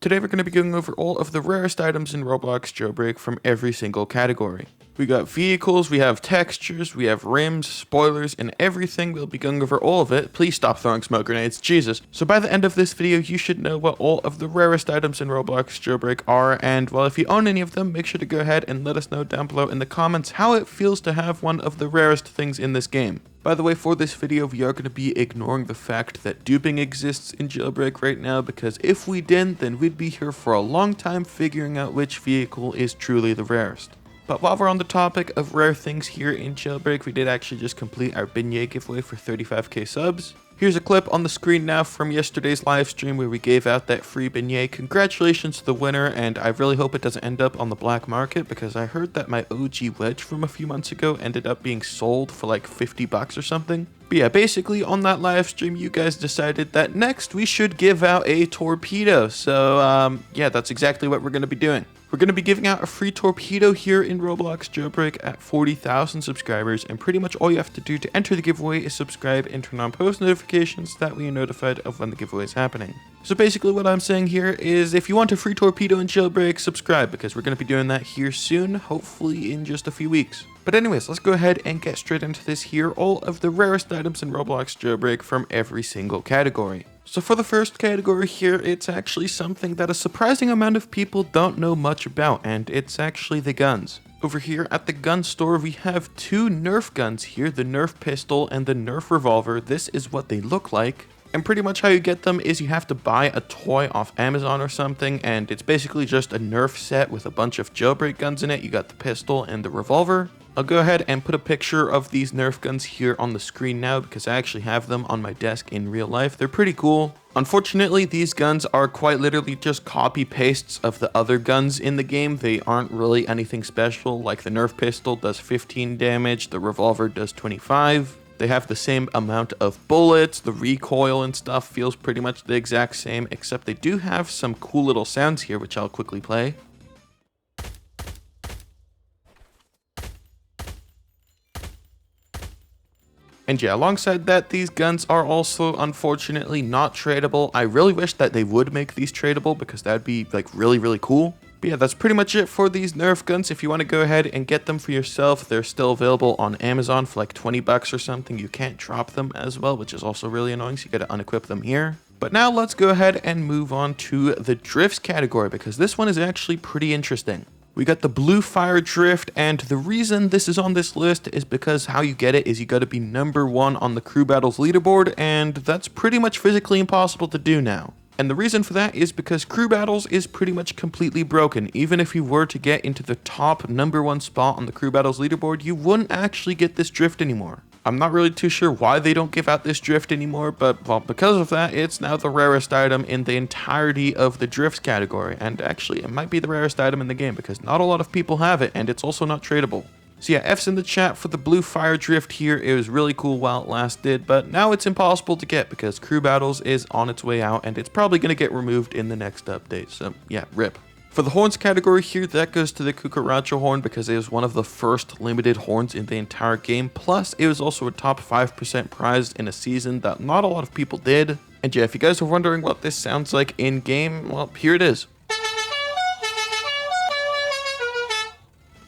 Today we're going to be going over all of the rarest items in Roblox Jailbreak from every single category. We got vehicles, we have textures, we have rims, spoilers, and everything. We'll be going over all of it. Please stop throwing smoke grenades, Jesus. So by the end of this video, you should know what all of the rarest items in Roblox Jailbreak are, and well, if you own any of them, make sure to go ahead and let us know down below in the comments how it feels to have one of the rarest things in this game. By the way, for this video, we are going to be ignoring the fact that duping exists in Jailbreak right now, because if we didn't, then we'd be here for a long time figuring out which vehicle is truly the rarest. But while we're on the topic of rare things here in Jailbreak, we did actually just complete our beignet giveaway for 35k subs. Here's a clip on the screen now from yesterday's live stream where we gave out that free beignet. Congratulations to the winner, and I really hope it doesn't end up on the black market, because I heard that my OG wedge from a few months ago ended up being sold for like 50 bucks or something. But yeah, basically on that live stream, you guys decided that next we should give out a torpedo. So yeah, that's exactly what we're going to be doing. We're going to be giving out a free torpedo here in Roblox Jailbreak at 40,000 subscribers, and pretty much all you have to do to enter the giveaway is subscribe and turn on post notifications, that way you're notified of when the giveaway is happening. So basically what I'm saying here is if you want a free torpedo in Jailbreak, subscribe, because we're going to be doing that here soon, hopefully in just a few weeks. But anyways, let's go ahead and get straight into this here, all of the rarest items in Roblox Jailbreak from every single category. So for the first category here, it's actually something that a surprising amount of people don't know much about, and it's actually the guns. Over here at the gun store, we have two Nerf guns here, the Nerf pistol and the Nerf revolver. This is what they look like. And pretty much how you get them is you have to buy a toy off Amazon or something, and it's basically just a Nerf set with a bunch of Jailbreak guns in it. You got the pistol and the revolver. I'll go ahead and put a picture of these Nerf guns here on the screen now, because I actually have them on my desk in real life. They're pretty cool. Unfortunately, these guns are quite literally just copy pastes of the other guns in the game. They aren't really anything special. Like the Nerf pistol does 15 damage, the revolver does 25. They have the same amount of bullets, the recoil and stuff feels pretty much the exact same, except they do have some cool little sounds here, which I'll quickly play. And yeah, alongside that, these guns are also unfortunately not tradable. I really wish that they would make these tradable, because that'd be like really cool. But yeah, that's pretty much it for these Nerf guns. If you want to go ahead and get them for yourself, they're still available on Amazon for like 20 bucks or something. You can't drop them as well, which is also really annoying, so you gotta unequip them here. But now let's go ahead and move on to the drifts category, because this one is actually pretty interesting. We got the blue fire drift, and the reason this is on this list is because how you get it is you got to be #1 on the crew battles leaderboard, and that's pretty much physically impossible to do now. And the reason for that is because crew battles is pretty much completely broken. Even if you were to get into the top #1 spot on the crew battles leaderboard, you wouldn't actually get this drift anymore. I'm not really too sure why they don't give out this drift anymore, but well, because of that, it's now the rarest item in the entirety of the drifts category. And actually, it might be the rarest item in the game, because not a lot of people have it, and it's also not tradable. So yeah, F's in the chat for the blue fire drift here. It was really cool while it lasted, but now it's impossible to get because crew battles is on its way out, and it's probably going to get removed in the next update. So yeah, rip. For the horns category here, that goes to the Cucaracho horn, because it was one of the first limited horns in the entire game. Plus, it was also a top 5% prize in a season that not a lot of people did. And yeah, if you guys are wondering what this sounds like in game, well, here it is.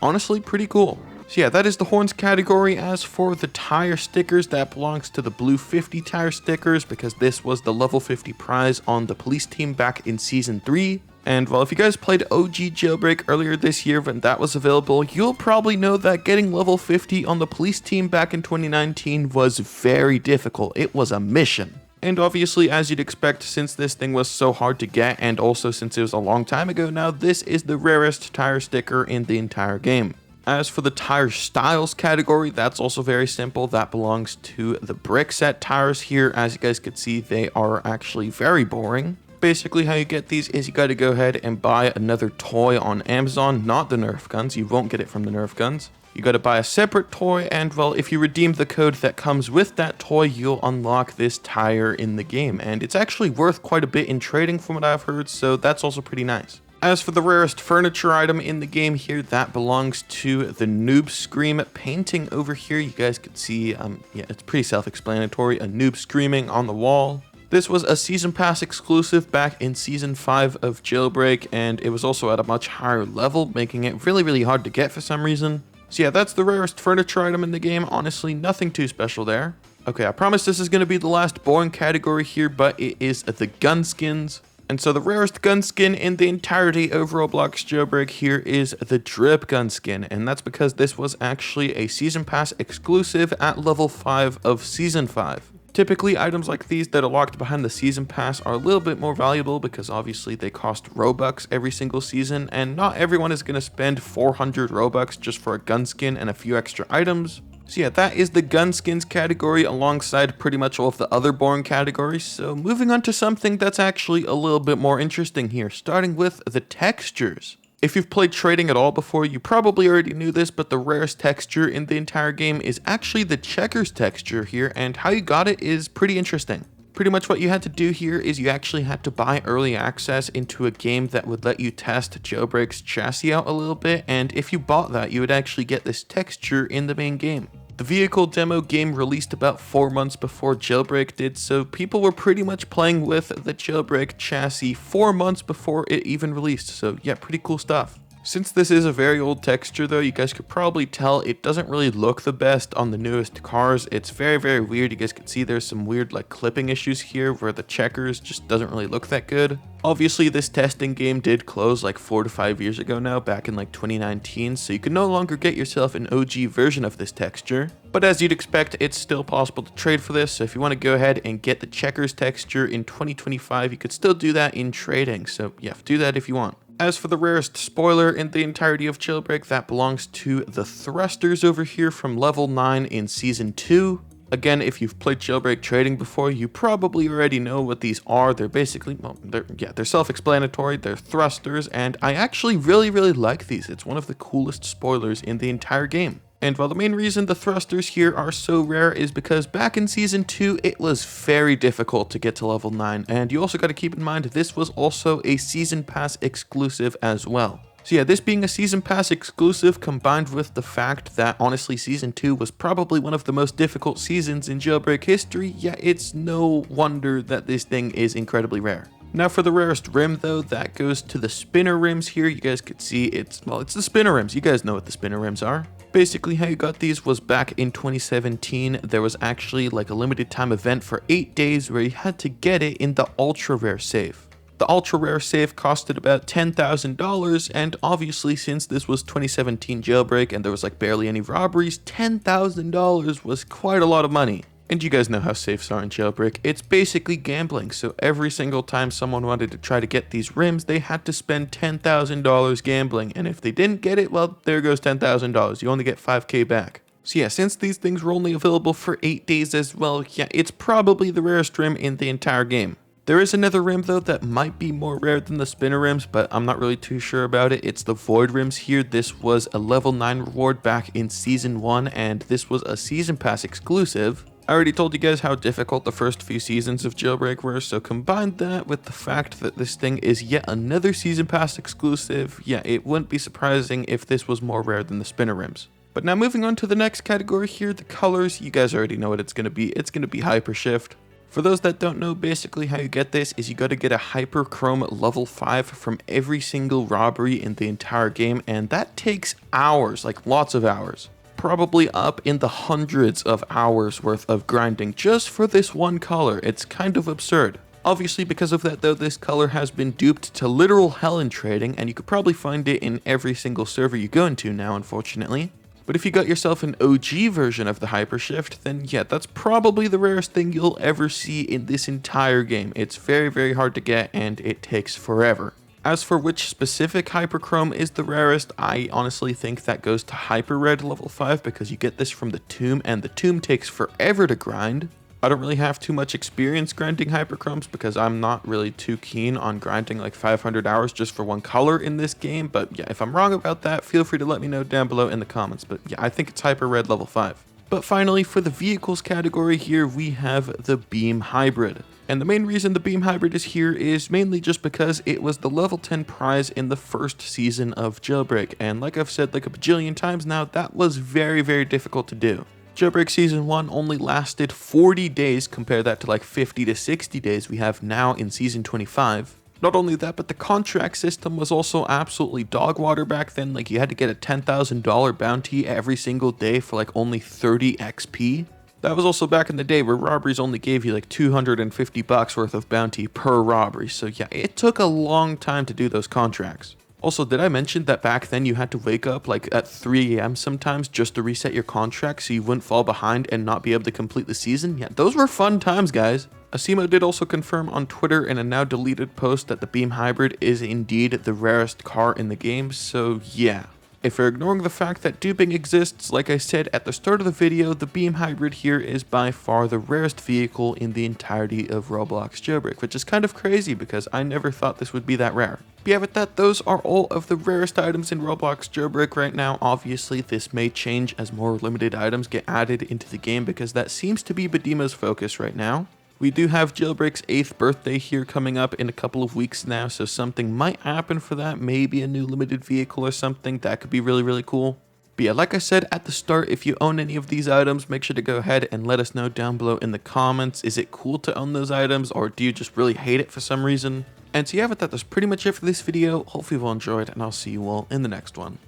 Honestly, pretty cool. So yeah, that is the horns category. As for the tire stickers, that belongs to the blue 50 tire stickers, because this was the level 50 prize on the police team back in season 3. And well, if you guys played OG Jailbreak earlier this year when that was available, you'll probably know that getting level 50 on the police team back in 2019 was very difficult. It was a mission. And obviously, as you'd expect, since this thing was so hard to get, and also since it was a long time ago now, this is the rarest tire sticker in the entire game. As for the tire styles category, that's also very simple. That belongs to the brick set tires here. As you guys can see, they are actually very boring. Basically, how you get these is you got to go ahead and buy another toy on Amazon, not the Nerf guns. You won't get it from the Nerf guns. You got to buy a separate toy, and well, if you redeem the code that comes with that toy, you'll unlock this tire in the game. And it's actually worth quite a bit in trading from what I've heard, so that's also pretty nice. As for the rarest furniture item in the game here, that belongs to the Noob Scream painting over here. You guys can see, yeah, it's pretty self-explanatory, a noob screaming on the wall. This was a Season Pass exclusive back in Season 5 of Jailbreak, and it was also at a much higher level, making it really hard to get for some reason. So yeah, that's the rarest furniture item in the game. Honestly, nothing too special there. Okay, I promise this is going to be the last boring category here, but it is the gun skins. And so the rarest gun skin in the entirety of Roblox Jailbreak here is the Drip gun skin, and that's because this was actually a Season Pass exclusive at level 5 of Season 5. Typically, items like these that are locked behind the Season Pass are a little bit more valuable because obviously they cost Robux every single season, and not everyone is going to spend 400 Robux just for a gun skin and a few extra items. So yeah, that is the gun skins category alongside pretty much all of the other boring categories. So moving on to something that's actually a little bit more interesting here, starting with the textures. If you've played trading at all before, you probably already knew this, but the rarest texture in the entire game is actually the checkers texture here, and how you got it is pretty interesting. Pretty much what you had to do here is you actually had to buy early access into a game that would let you test Jailbreak's chassis out a little bit, and if you bought that, you would actually get this texture in the main game. The vehicle demo game released about 4 months before Jailbreak did, so people were pretty much playing with the Jailbreak chassis 4 months before it even released, so yeah, pretty cool stuff. Since this is a very old texture though, you guys could probably tell it doesn't really look the best on the newest cars. It's very weird. You guys can see there's some weird like clipping issues here where the checkers just doesn't really look that good. Obviously this testing game did close like 4 to 5 years ago now, back in like 2019, so you can no longer get yourself an OG version of this texture. But as you'd expect, it's still possible to trade for this, so if you want to go ahead and get the checkers texture in 2025, you could still do that in trading, so yeah, do that if you want. As for the rarest spoiler in the entirety of Jailbreak, that belongs to the thrusters over here from level 9 in Season 2. Again, if you've played Jailbreak trading before, you probably already know what these are. They're basically, well, they're self-explanatory, they're thrusters, and I actually really like these. It's one of the coolest spoilers in the entire game. And while the main reason the thrusters here are so rare is because back in Season 2, it was very difficult to get to level 9, and you also got to keep in mind this was also a Season Pass exclusive as well. So yeah, this being a Season Pass exclusive combined with the fact that honestly Season 2 was probably one of the most difficult seasons in Jailbreak history, yeah, it's no wonder that this thing is incredibly rare. Now for the rarest rim though, that goes to the spinner rims here. You guys could see it's the spinner rims. You guys know what the spinner rims are. Basically how you got these was back in 2017, there was actually like a limited time event for 8 days where you had to get it in the ultra rare safe. The ultra rare safe costed about $10,000, and obviously since this was 2017 Jailbreak and there was like barely any robberies, $10,000 was quite a lot of money. And you guys know how safes are in Jailbreak. It's basically gambling, so every single time someone wanted to try to get these rims, they had to spend $10,000 gambling, and if they didn't get it, well, there goes $10,000. You only get 5k back. So yeah, since these things were only available for 8 days as well, yeah, it's probably the rarest rim in the entire game. There is another rim though that might be more rare than the spinner rims, but I'm not really too sure about it. It's the void rims here. This was a level 9 reward back in Season 1, and this was a Season Pass exclusive. I already told you guys how difficult the first few seasons of Jailbreak were, so combine that with the fact that this thing is yet another Season Pass exclusive, yeah, it wouldn't be surprising if this was more rare than the spinner rims. But now moving on to the next category here, the colors, you guys already know what it's going to be. It's going to be Hyper Shift. For those that don't know, basically how you get this is you got to get a Hyper Chrome level 5 from every single robbery in the entire game, and that takes hours, like lots of hours. Probably up in the hundreds of hours worth of grinding just for this one color. It's kind of absurd. Obviously because of that though, this color has been duped to literal hell in trading, and you could probably find it in every single server you go into now, unfortunately. But if you got yourself an OG version of the Hyper Shift, then yeah, that's probably the rarest thing you'll ever see in this entire game. It's very hard to get, and it takes forever. As for which specific Hyperchrome is the rarest, I honestly think that goes to Hyper Red level 5 because you get this from the tomb, and the tomb takes forever to grind. I don't really have too much experience grinding Hyperchromes because I'm not really too keen on grinding like 500 hours just for one color in this game, but yeah, if I'm wrong about that, feel free to let me know down below in the comments, but yeah, I think it's Hyper Red level 5. But finally, for the vehicles category here, we have the Beam Hybrid. And the main reason the Beam Hybrid is here is mainly just because it was the level 10 prize in the first season of Jailbreak. And like I've said like a bajillion times now, that was very difficult to do. Jailbreak Season 1 only lasted 40 days, compare that to like 50 to 60 days we have now in Season 25. Not only that, but the contract system was also absolutely dog water back then. Like, you had to get a $10,000 bounty every single day for like only 30 XP. That was also back in the day where robberies only gave you like 250 bucks worth of bounty per robbery. So yeah, it took a long time to do those contracts. Also, did I mention that back then you had to wake up like at 3 a.m. sometimes just to reset your contract so you wouldn't fall behind and not be able to complete the season? Yeah, those were fun times, guys. Asimo did also confirm on Twitter in a now deleted post that the Beam Hybrid is indeed the rarest car in the game, so yeah. If you're ignoring the fact that duping exists, like I said at the start of the video, the Beam Hybrid here is by far the rarest vehicle in the entirety of Roblox Jailbreak, which is kind of crazy because I never thought this would be that rare. But yeah, with that, those are all of the rarest items in Roblox Jailbreak right now. Obviously, this may change as more limited items get added into the game because that seems to be Badima's focus right now. We do have Jailbreak's 8th birthday here coming up in a couple of weeks now, so something might happen for that, maybe a new limited vehicle or something. That could be really, really cool. But yeah, like I said at the start, if you own any of these items, make sure to go ahead and let us know down below in the comments. Is it cool to own those items, or do you just really hate it for some reason? And so yeah, with that, that's pretty much it for this video. Hopefully you've all enjoyed, and I'll see you all in the next one.